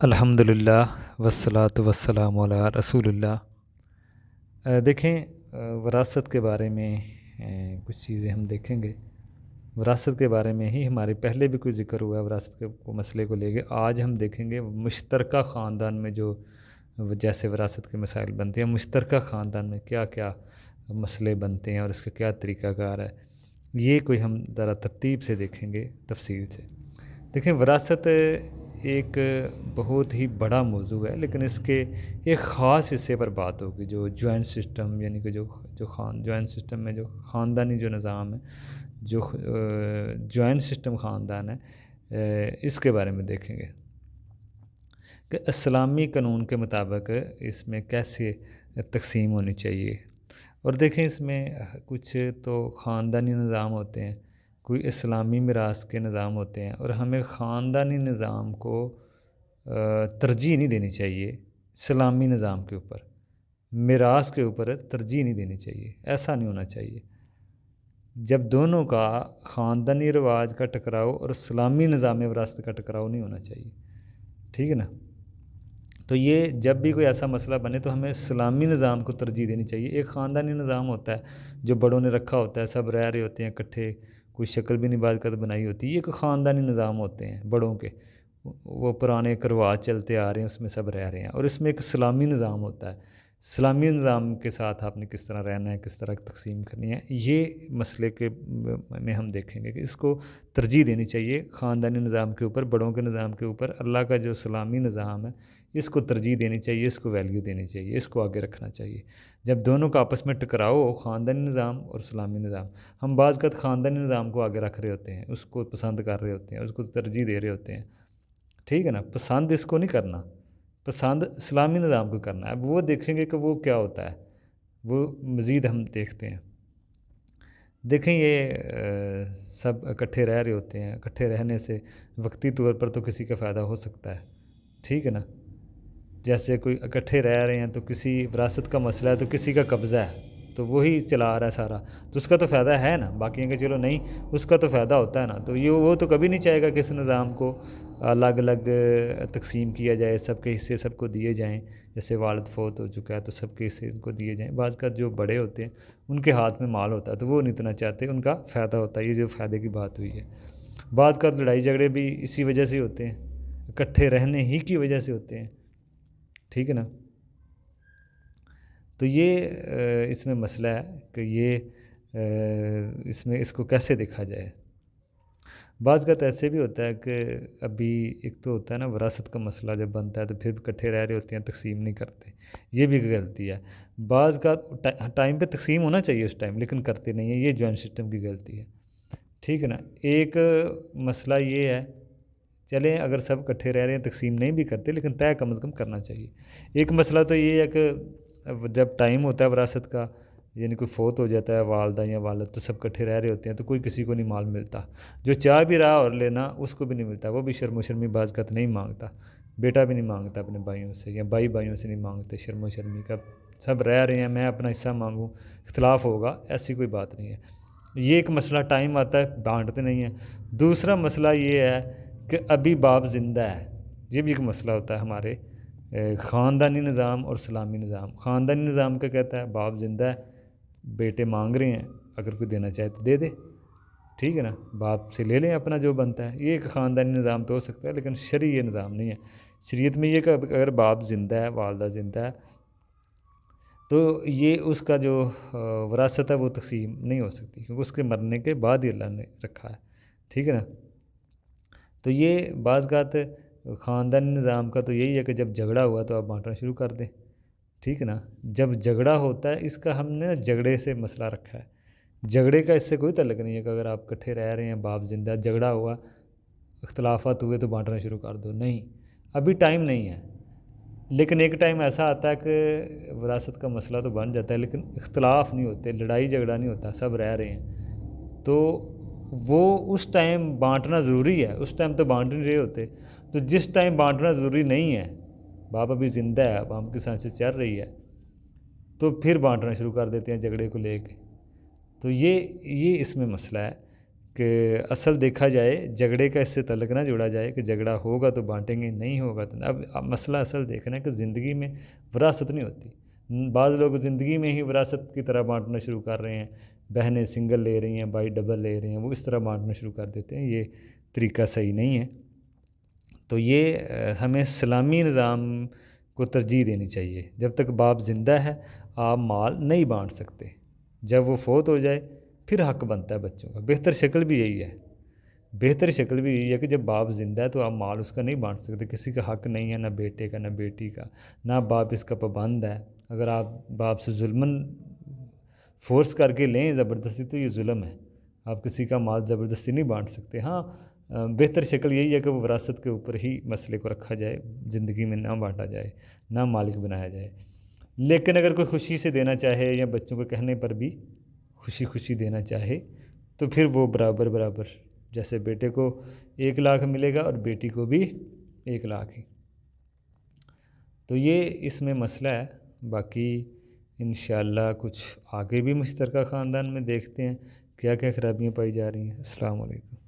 الحمدللہ والصلاۃ والسلام علی رسول اللہ۔ دیکھیں، وراثت کے بارے میں کچھ چیزیں ہم دیکھیں گے۔ وراثت کے بارے میں ہی ہمارے پہلے بھی کوئی ذکر ہوا ہے وراثت کے مسئلے کو لے کے۔ آج ہم دیکھیں گے مشترکہ خاندان میں جو جیسے وراثت کے مسائل بنتے ہیں، مشترکہ خاندان میں کیا کیا مسئلے بنتے ہیں اور اس کا کیا طریقہ کار ہے، یہ کوئی ہم ذرا ترتیب سے دیکھیں گے، تفصیل سے دیکھیں۔ وراثت ایک بہت ہی بڑا موضوع ہے، لیکن اس کے ایک خاص حصے پر بات ہوگی جو جوائنٹ سسٹم، یعنی کہ جو جوائنٹ سسٹم میں جو خاندانی جو نظام ہے، جو جوائنٹ سسٹم خاندان ہے، اس کے بارے میں دیکھیں گے کہ اسلامی قانون کے مطابق اس میں کیسے تقسیم ہونی چاہیے۔ اور دیکھیں، اس میں کچھ تو خاندانی نظام ہوتے ہیں، کوئی اسلامی میراث کے نظام ہوتے ہیں، اور ہمیں خاندانی نظام کو ترجیح نہیں دینی چاہیے اسلامی نظام کے اوپر، میراث کے اوپر ترجیح نہیں دینی چاہیے، ایسا نہیں ہونا چاہیے۔ جب دونوں کا خاندانی رواج کا ٹکراؤ اور اسلامی نظام وراثت کا ٹکراؤ نہیں ہونا چاہیے، ٹھیک ہے نا۔ تو یہ جب بھی کوئی ایسا مسئلہ بنے تو ہمیں اسلامی نظام کو ترجیح دینی چاہیے۔ ایک خاندانی نظام ہوتا ہے جو بڑوں نے رکھا ہوتا ہے، سب رہ رہے ہوتے ہیں اکٹھے، کوئی شکل بھی نہیں بات بنائی ہوتی، یہ کوئی خاندانی نظام ہوتے ہیں بڑوں کے، وہ پرانے رواج چلتے آ رہے ہیں، اس میں سب رہ رہے ہیں۔ اور اس میں ایک اسلامی نظام ہوتا ہے، اسلامی نظام کے ساتھ آپ نے کس طرح رہنا ہے، کس طرح تقسیم کرنی ہے، یہ مسئلے کے میں ہم دیکھیں گے کہ اس کو ترجیح دینی چاہیے خاندانی نظام کے اوپر، بڑوں کے نظام کے اوپر۔ اللہ کا جو اسلامی نظام ہے اس کو ترجیح دینی چاہیے، اس کو ویلیو دینی چاہیے، اس کو آگے رکھنا چاہیے۔ جب دونوں کا آپس میں ٹکراؤ ہو، خاندانی نظام اور اسلامی نظام، ہم بعض اوقات خاندانی نظام کو آگے رکھ رہے ہوتے ہیں، اس کو پسند کر رہے ہوتے ہیں، اس کو ترجیح دے رہے ہوتے ہیں، ٹھیک ہے نا۔ پسند اس کو نہیں کرنا، پسند اسلامی نظام کو کرنا ہے۔ اب وہ دیکھیں گے کہ وہ کیا ہوتا ہے، وہ مزید ہم دیکھتے ہیں۔ دیکھیں، یہ سب اکٹھے رہ رہے ہوتے ہیں، اکٹھے رہنے سے وقتی طور پر تو کسی کا فائدہ ہو سکتا ہے، ٹھیک ہے نا۔ جیسے کوئی اکٹھے رہ رہے ہیں تو کسی وراثت کا مسئلہ ہے تو کسی کا قبضہ ہے تو وہی چلا رہا ہے سارا، تو اس کا تو فائدہ ہے نا، باقی کہ چلو نہیں، اس کا تو فائدہ ہوتا ہے نا۔ تو یہ وہ تو کبھی نہیں چاہے گا کہ اس نظام کو الگ الگ تقسیم کیا جائے، سب کے حصے سب کو دیے جائیں۔ جیسے والد فوت ہو چکا ہے تو سب کے حصے ان کو دیے جائیں۔ بعض کا جو بڑے ہوتے ہیں ان کے ہاتھ میں مال ہوتا ہے تو وہ نہیں اتنا چاہتے، ان کا فائدہ ہوتا ہے، یہ جو فائدے کی بات ہوئی ہے۔ بعض کا لڑائی جھگڑے بھی اسی وجہ سے ہوتے ہیں، اکٹھے رہنے ہی کی وجہ سے ہوتے ہیں، ٹھیک ہے نا۔ تو یہ اس میں مسئلہ ہے کہ یہ اس کو کیسے دیکھا جائے۔ بعض کا ایسے بھی ہوتا ہے کہ ابھی ایک تو ہوتا ہے نا وراثت کا مسئلہ جب بنتا ہے تو پھر اکٹھے رہ رہے ہوتے ہیں، تقسیم نہیں کرتے، یہ بھی غلطی ہے۔ بعض کا ٹائم پہ تقسیم ہونا چاہیے اس ٹائم، لیکن کرتے نہیں ہیں، یہ جوائنٹ سسٹم کی غلطی ہے، ٹھیک ہے نا۔ ایک مسئلہ یہ ہے، چلیں اگر سب اکٹھے رہ رہے ہیں تقسیم نہیں بھی کرتے لیکن طے کم از کم کرنا چاہیے۔ ایک مسئلہ تو یہ ہے کہ جب ٹائم ہوتا ہے وراثت کا، یعنی کوئی فوت ہو جاتا ہے والدہ یا والد، تو سب اکٹھے رہ رہے ہوتے ہیں تو کوئی کسی کو نہیں مال ملتا، جو چاہ بھی رہا اور لینا اس کو بھی نہیں ملتا، وہ بھی شرم و شرمی بعض کا نہیں مانگتا، بیٹا بھی نہیں مانگتا اپنے بھائیوں سے، یا بھائیوں سے نہیں مانگتے، شرم و شرمی کا سب رہ رہے ہیں، میں اپنا حصہ مانگوں، اختلاف ہوگا، ایسی کوئی بات نہیں ہے۔ یہ ایک مسئلہ ٹائم آتا ہے بانٹتے نہیں ہیں۔ دوسرا مسئلہ یہ ہے کہ ابھی باپ زندہ ہے، یہ بھی ایک مسئلہ ہوتا ہے ہمارے خاندانی نظام اور اسلامی نظام۔ خاندانی نظام کا کہتا ہے باپ زندہ ہے، بیٹے مانگ رہے ہیں، اگر کوئی دینا چاہے تو دے دے، ٹھیک ہے نا، باپ سے لے لیں اپنا جو بنتا ہے۔ یہ ایک خاندانی نظام تو ہو سکتا ہے لیکن شرعی یہ نظام نہیں ہے۔ شریعت میں یہ کہ اگر باپ زندہ ہے، والدہ زندہ ہے، تو یہ اس کا جو وراثت ہے وہ تقسیم نہیں ہو سکتی، کیونکہ اس کے مرنے کے بعد ہی اللہ نے رکھا ہے، ٹھیک ہے نا۔ تو یہ بعض اوقات خاندانی نظام کا تو یہی ہے کہ جب جھگڑا ہوا تو آپ بانٹنا شروع کر دیں، ٹھیک ہے نا۔ جب جھگڑا ہوتا ہے، اس کا ہم نے جھگڑے سے مسئلہ رکھا ہے، جھگڑے کا اس سے کوئی تعلق نہیں ہے کہ اگر آپ اکٹھے رہ رہے ہیں، باپ زندہ، جھگڑا ہوا، اختلافات ہوئے تو بانٹنا شروع کر دو، نہیں، ابھی ٹائم نہیں ہے۔ لیکن ایک ٹائم ایسا آتا ہے کہ وراثت کا مسئلہ تو بن جاتا ہے لیکن اختلاف نہیں ہوتے، لڑائی جھگڑا نہیں ہوتا، سب رہ رہے ہیں، تو وہ اس ٹائم بانٹنا ضروری ہے، اس ٹائم تو بانٹ نہیں رہے ہوتے۔ تو جس ٹائم بانٹنا ضروری نہیں ہے، باپ ابھی زندہ ہے، باپ کی سانسیں چل رہی ہے، تو پھر بانٹنا شروع کر دیتے ہیں جھگڑے کو لے کے۔ تو یہ اس میں مسئلہ ہے کہ اصل دیکھا جائے جھگڑے کا اس سے تعلق نہ جوڑا جائے کہ جھگڑا ہوگا تو بانٹیں گے، نہیں ہوگا تو اب مسئلہ اصل دیکھنا ہے کہ زندگی میں وراثت نہیں ہوتی۔ بعض لوگ زندگی میں ہی وراثت کی طرح بانٹنا شروع کر رہے ہیں، بہنیں سنگل لے رہی ہیں، بھائی ڈبل لے رہے ہیں، وہ اس طرح بانٹنا شروع کر دیتے ہیں، یہ طریقہ صحیح نہیں ہے۔ تو یہ ہمیں اسلامی نظام کو ترجیح دینی چاہیے۔ جب تک باپ زندہ ہے آپ مال نہیں بانٹ سکتے، جب وہ فوت ہو جائے پھر حق بنتا ہے بچوں کا۔ بہتر شکل بھی یہی ہے، بہتر شکل بھی یہی ہے کہ جب باپ زندہ ہے تو آپ مال اس کا نہیں بانٹ سکتے، کسی کا حق نہیں ہے، نہ بیٹے کا نہ بیٹی کا، نہ باپ اس کا پابند ہے۔ اگر آپ باپ سے ظلماً فورس کر کے لیں زبردستی تو یہ ظلم ہے، آپ کسی کا مال زبردستی نہیں بانٹ سکتے۔ ہاں بہتر شکل یہی ہے کہ وہ وراثت کے اوپر ہی مسئلے کو رکھا جائے، زندگی میں نہ بانٹا جائے، نہ مالک بنایا جائے۔ لیکن اگر کوئی خوشی سے دینا چاہے یا بچوں کے کہنے پر بھی خوشی خوشی دینا چاہے تو پھر وہ برابر برابر، جیسے بیٹے کو 1 لاکھ ملے گا اور بیٹی کو بھی 1 لاکھ ہی۔ تو یہ اس میں مسئلہ ہے۔ باقی انشاءاللہ کچھ آگے بھی مشترکہ خاندان میں دیکھتے ہیں کیا کیا خرابیاں پائی جا رہی ہیں۔ السلام علیکم۔